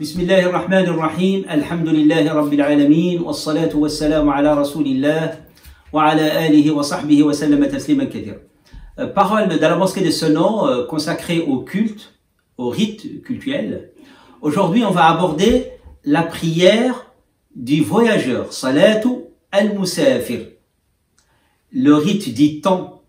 بسم الله الرحمن الرحيم الحمد لله رب العالمين والصلاة والسلام على رسول الله وعلى آله وصحبه وسلم تسليما كثيرا. Parole de la mosquée de Senon consacrée au culte, au rite cultuel. Aujourd'hui, on va aborder la prière du voyageur, Salatu al-Musafir. Le rite du temps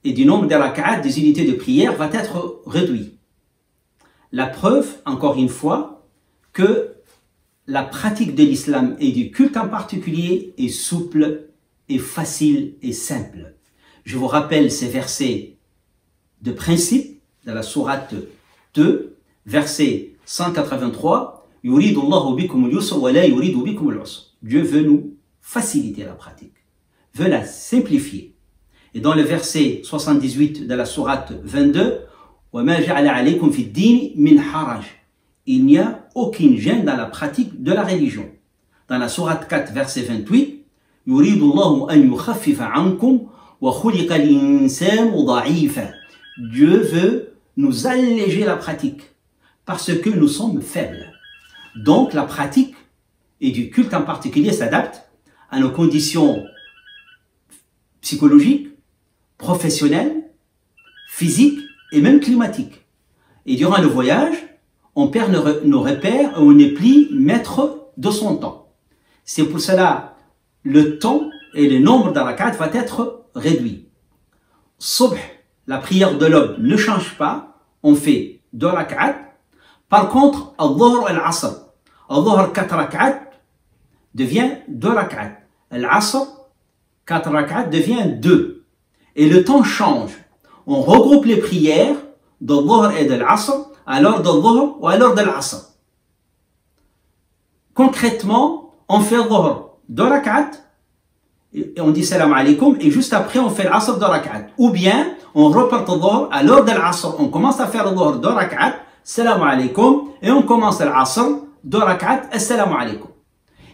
et du nombre de rak'at, des unités de prière, va être réduit. La preuve, encore une fois, que la pratique de l'islam et du culte en particulier est souple et facile et simple. Je vous rappelle ces versets de principe de la sourate 2, verset 183. Dieu veut nous faciliter la pratique, veut la simplifier. Et dans le verset 78 de la sourate 22, il n'y a aucune gêne dans la pratique de la religion. Dans la sourate 4, verset 28, Dieu veut nous alléger la pratique parce que nous sommes faibles. Donc la pratique et du culte en particulier s'adapte à nos conditions psychologiques, professionnelles, physiques et même climatiques. Et durant le voyage, on perd nos repères et on n'est plus maître de son temps. C'est pour cela le temps et le nombre de rak'at va être réduit. Subh, la prière de l'aube, ne change pas, on fait 2 rak'at. Par contre, al-dhuhr et al-asr, al-dhuhr 4 rak'at devient 2 rak'at. Al-asr, 4 rak'at devient 2. Et le temps change. On regroupe les prières de dhuhr et de l'asr à l'heure de dhuhr ou à l'heure de l'asr. Concrètement, on fait dhuhr 2 rak'at et on dit salam alaikum et juste après on fait l'asr 2 rak'at. Ou bien on reporte dhuhr à l'heure de l'asr, on commence à faire dhuhr 2 rak'at, salam alaikum, et on commence l'asr 2 rak'at, salam alaikum.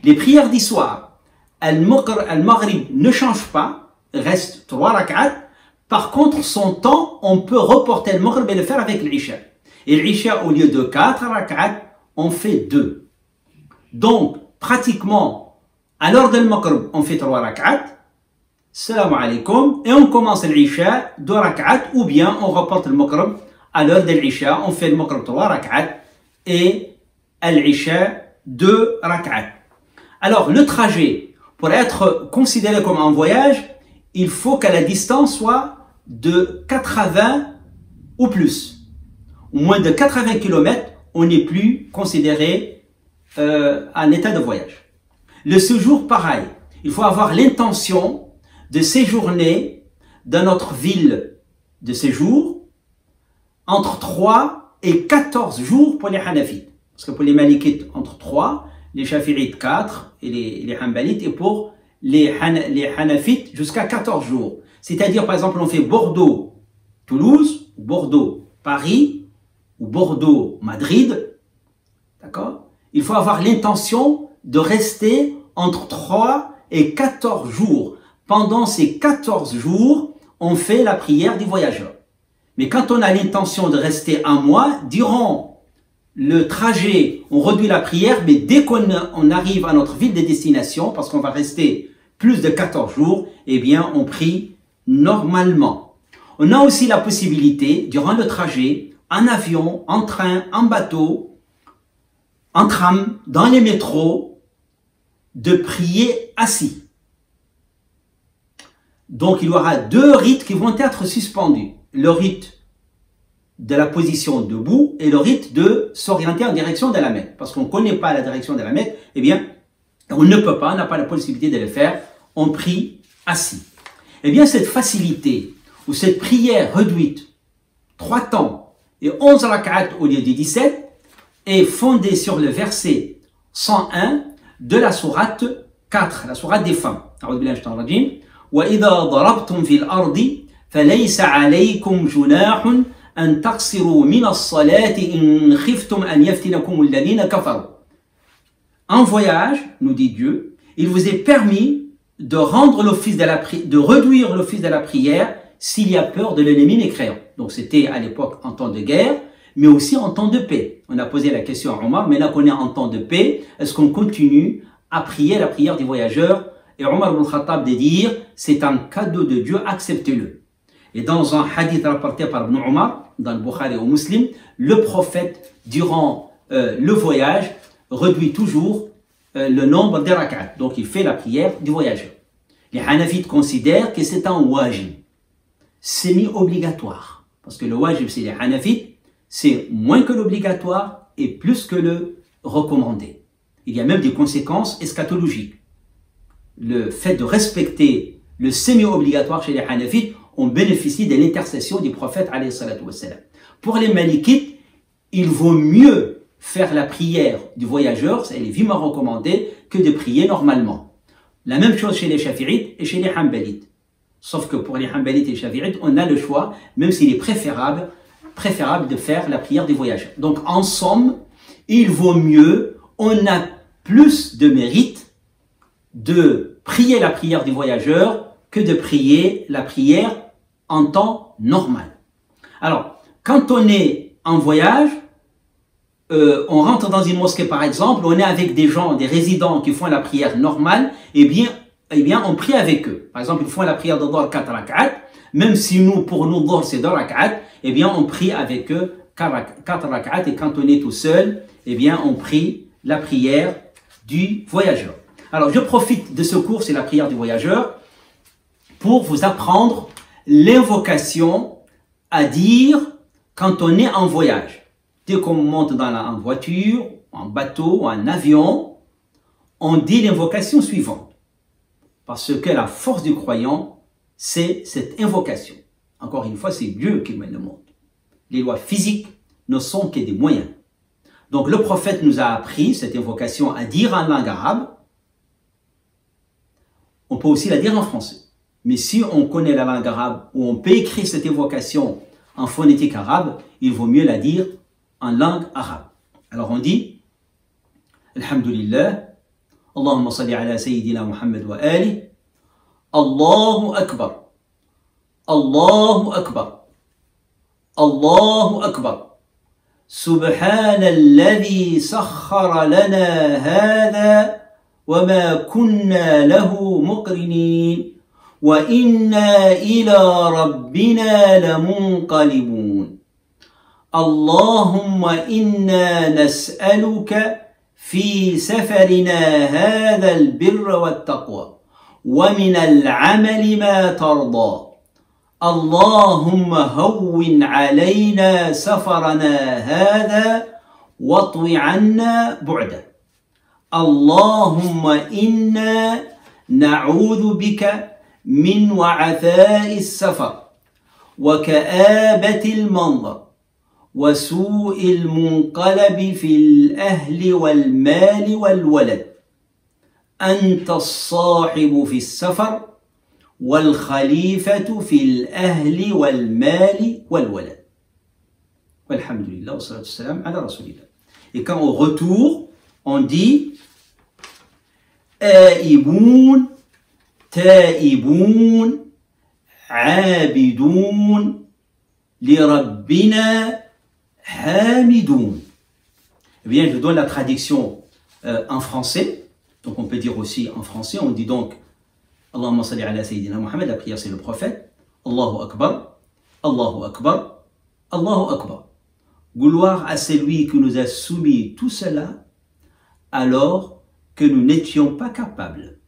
Les prières du soir, al-maghrib ne change pas, reste 3 rak'at. Par contre, son temps, on peut reporter le maghrib et le faire avec l'isha. Et l'isha, au lieu de 4 rak'at, on fait 2. Donc, pratiquement, à l'heure de maghrib, on fait 3 rak'at, salam alaikum, et on commence l'isha 2 rak'at, ou bien on reporte le maghrib à l'heure de l'isha, on fait le maghrib 3 rak'at, et l'isha 2 rak'at. Alors, le trajet, pour être considéré comme un voyage, il faut que la distance soit de 80 ou plus. Au moins de 80 km, on n'est plus considéré en état de voyage. Le séjour, pareil. Il faut avoir l'intention de séjourner dans notre ville de séjour entre 3 et 14 jours pour les Hanafites. Parce que pour les Malikites, entre 3, les Shafi'ites 4 et les Hanbalites, et pour les Hanafites jusqu'à 14 jours. C'est-à-dire, par exemple, on fait Bordeaux-Toulouse, Bordeaux-Paris, ou Bordeaux-Madrid. D'accord? Il faut avoir l'intention de rester entre 3 et 14 jours. Pendant ces 14 jours, on fait la prière du voyageur. Mais quand on a l'intention de rester un mois, durant le trajet, on réduit la prière, mais dès qu'on arrive à notre ville de destination, parce qu'on va rester plus de 14 jours, eh bien, on prie normalement. On a aussi la possibilité, durant le trajet, en avion, en train, en bateau, en tram, dans les métros, de prier assis. Donc, il y aura 2 rites qui vont être suspendus. Le rite de la position debout et le rite de s'orienter en direction de la Mecque. Parce qu'on ne connaît pas la direction de la Mecque, eh bien, on ne peut pas, on n'a pas la possibilité de le faire, on prie assis. Eh bien, cette facilité, ou cette prière réduite, 3 temps et 11 rak'at au lieu de 17, est fondée sur le verset 101 de la sourate 4, la sourate des femmes. وَإِذَا ضَرَبْتُمْ فِي الْأَرْضِ فَلَيْسَ عَلَيْكُمْ جُنَاحٌ أَن تَقْصِرُوا مِنَ الصَّلَاةِ إِن خِفْتُمْ أَن يَفْتِنَكُمُ الَّذِينَ كَفَرُوا. En voyage, nous dit Dieu, il vous est permis de rendre l'office de réduire l'office de la prière s'il y a peur de l'ennemi mécréant. Donc c'était à l'époque en temps de guerre, mais aussi en temps de paix. On a posé la question à Omar, mais là qu'on est en temps de paix, est-ce qu'on continue à prier la prière des voyageurs? Et Omar ibn Khattab de dire, c'est un cadeau de Dieu, acceptez-le. Et dans un hadith rapporté par Ibn Omar, dans le Bukhari ou Muslim, le prophète, durant le voyage, réduit toujours le nombre des rak'at. Donc il fait la prière du voyageur. Les Hanafites considèrent que c'est un wajib, semi-obligatoire. Parce que le wajib, c'est les Hanafites, c'est moins que l'obligatoire et plus que le recommandé. Il y a même des conséquences eschatologiques. Le fait de respecter le semi-obligatoire chez les Hanafites, on bénéficie de l'intercession du prophète alayhi salatu wassalam. Pour les Malikites, il vaut mieux faire la prière du voyageur, elle est vivement recommandée, que de prier normalement. La même chose chez les Shafi'ites et chez les Hanbalites. Sauf que pour les Hanbalites et les Shafi'ites, on a le choix, même s'il est préférable de faire la prière des voyageurs. Donc en somme, il vaut mieux, on a plus de mérite de prier la prière des voyageurs que de prier la prière en temps normal. Alors, quand on est en voyage, on rentre dans une mosquée par exemple, on est avec des gens, des résidents qui font la prière normale, eh bien on prie avec eux. Par exemple, ils font la prière de Dhuhr 4 rak'at, même si pour nous, Dhuhr c'est 2 rak'at, eh bien on prie avec eux 4 rak'at, et quand on est tout seul, eh bien on prie la prière du voyageur. Alors je profite de ce cours, c'est la prière du voyageur, pour vous apprendre l'invocation à dire quand on est en voyage. Dès qu'on monte en voiture, en bateau, en avion, on dit l'invocation suivante. Parce que la force du croyant, c'est cette invocation. Encore une fois, c'est Dieu qui mène le monde. Les lois physiques ne sont que des moyens. Donc le prophète nous a appris cette invocation à dire en langue arabe. On peut aussi la dire en français. Mais si on connaît la langue arabe ou on peut écrire cette invocation en phonétique arabe, il vaut mieux la dire en langue arabe. Alors on dit Alhamdulillah, Allahumma salli ala Sayyidina Muhammad wa ali, Allahu Akbar, Allahu Akbar, Allahu Akbar, Subhanalladhi sakhara lana hadha wa ma kunna lahu muqrinin wa inna ila rabbina lamunqalibun. اللهم إنا نسألك في سفرنا هذا البر والتقوى ومن العمل ما ترضى اللهم هون علينا سفرنا هذا واطو عنا بعده اللهم إنا نعوذ بك من وعثاء السفر وكآبة المنظر وسوء المنقلب في الأهل والمال والولد أنت الصاحب في السفر والخليفة في الأهل والمال والولد والحمد لله والصلاة والسلام على رسول الله. Et quand au retour, on dit آئبون تائبون عابدون لربنا Hamidoun. Eh bien, je donne la traduction en français. Donc, on peut dire aussi en français. On dit donc Allahumma salli ala Sayyidina Muhammad. La prière, c'est le prophète. Allahu Akbar. Allahu Akbar. Allahu Akbar. Gloire à celui qui nous a soumis tout cela alors que nous n'étions pas capables.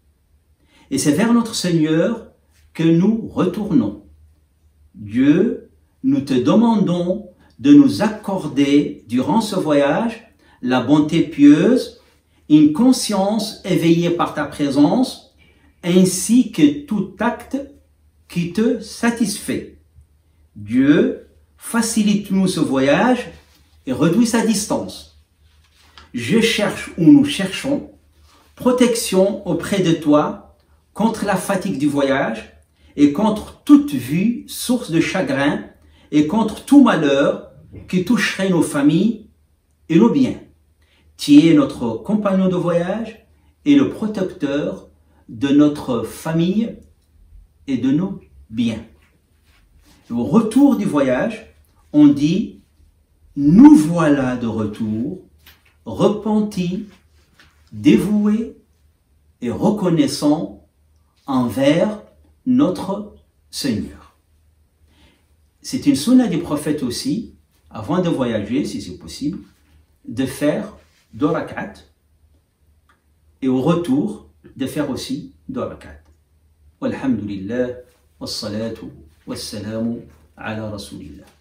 Et c'est vers notre Seigneur que nous retournons. Dieu, nous te demandons de nous accorder durant ce voyage la bonté pieuse, une conscience éveillée par ta présence, ainsi que tout acte qui te satisfait. Dieu, facilite-nous ce voyage et réduis sa distance. Je cherche où nous cherchons protection auprès de toi contre la fatigue du voyage et contre toute vue source de chagrin et contre tout malheur qui toucherait nos familles et nos biens. Tu es notre compagnon de voyage et le protecteur de notre famille et de nos biens. Au retour du voyage, on dit nous voilà de retour, repentis, dévoués et reconnaissants envers notre Seigneur. C'est une sunna des prophètes aussi, avant de voyager, si c'est possible, de faire 2 rak'at et au retour de faire aussi 2 rak'at. Walhamdulillah, wassalatu wassalamu ala rasulillah.